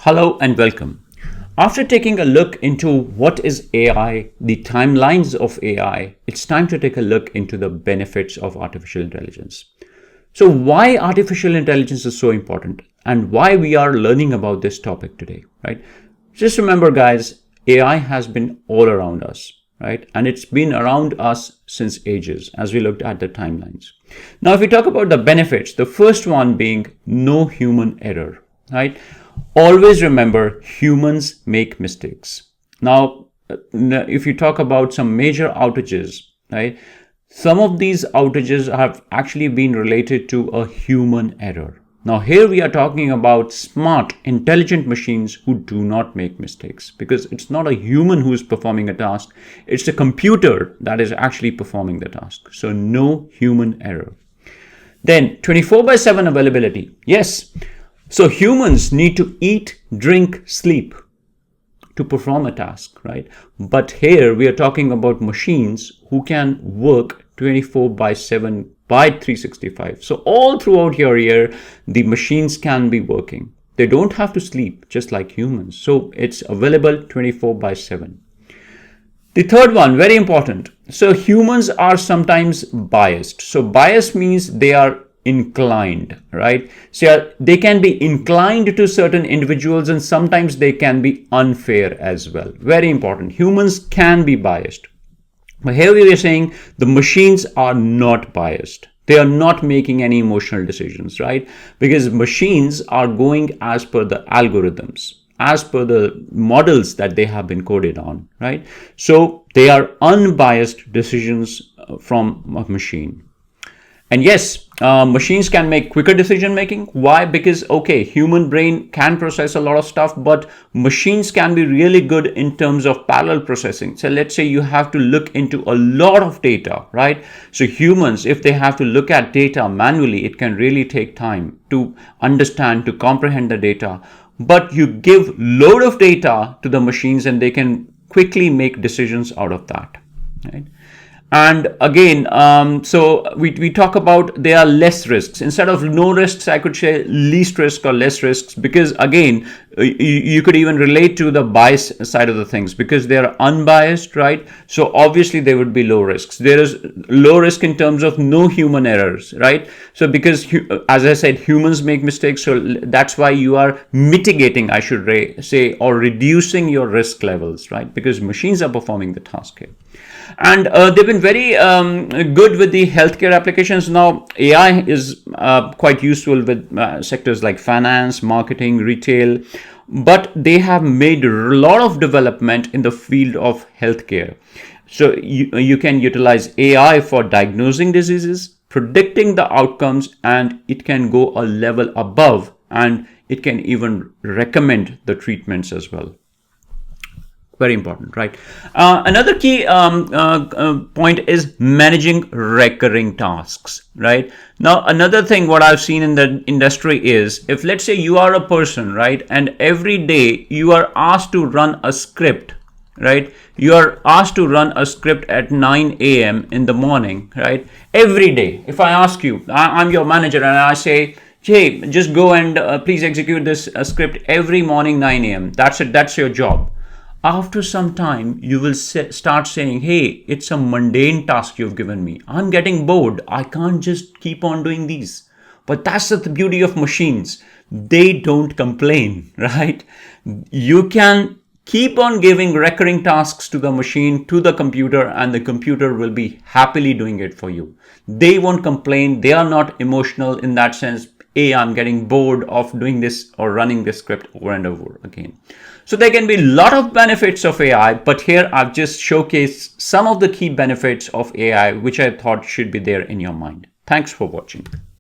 Hello and welcome. After taking a look into what is AI, the timelines of AI, it's time to take a look into the benefits of artificial intelligence. So why artificial intelligence is so important and why we are learning about this topic today, right? Just remember guys, AI has been all around us, right? And it's been around us since ages as we looked at the timelines. Now, if we talk about the benefits, the first one being no human error, right? Always remember humans make mistakes. Now, if you talk about some major outages, right? Some of these outages have actually been related to a human error. Now, here we are talking about smart, intelligent machines who do not make mistakes because it's not a human who is performing a task. It's the computer that is actually performing the task. So no human error. Then 24/7 availability. Yes. So humans need to eat, drink, sleep to perform a task, right? But here we are talking about machines who can work 24/7 by 365. So all throughout your year, the machines can be working. They don't have to sleep just like humans. So it's available 24/7. The third one, very important. So humans are sometimes biased. So bias means they are inclined, right? So they can be inclined to certain individuals and sometimes they can be unfair as well. Very important. Humans can be biased. But here we are saying the machines are not biased. They are not making any emotional decisions, right? Because machines are going as per the algorithms, as per the models that they have been coded on, right? So they are unbiased decisions from a machine. And yes, machines can make quicker decision making. Why? Because, okay, human brain can process a lot of stuff, but machines can be really good in terms of parallel processing. So let's say you have to look into a lot of data, right? So humans, if they have to look at data manually, it can really take time to understand, to comprehend the data. But you give load of data to the machines and they can quickly make decisions out of that, right? And again, so we talk about there are less risks. Instead of no risks, I could say least risk or less risks, because again, you could even relate to the bias side of the things because they are unbiased, right? So obviously there would be low risks. There is low risk in terms of no human errors, right? So because, as I said, humans make mistakes. So that's why you are mitigating, I should say, or reducing your risk levels, right? Because machines are performing the task here. And they've been very good with the healthcare applications. Now, AI is quite useful with sectors like finance, marketing, retail, but they have made a lot of development in the field of healthcare. So you can utilize AI for diagnosing diseases, predicting the outcomes, and it can go a level above, and it can even recommend the treatments as well. Very important, right? Another key point is managing recurring tasks, right? Now, another thing what I've seen in the industry is if let's say you are a person, right? And every day you are asked to run a script, right? You are asked to run a script at 9 a.m. in the morning, right? Every day. If I ask you, I'm your manager and I say, hey, just go and please execute this script every morning 9 a.m. That's it. That's your job. After some time, you will start saying, hey, it's a mundane task you've given me. I'm getting bored. I can't just keep on doing these. But that's the beauty of machines. They don't complain, right? You can keep on giving recurring tasks to the machine, to the computer, and the computer will be happily doing it for you. They won't complain. They are not emotional in that sense. Hey, I'm getting bored of doing this or running this script over and over again. So there can be a lot of benefits of AI, but here I've just showcased some of the key benefits of AI, which I thought should be there in your mind. Thanks for watching.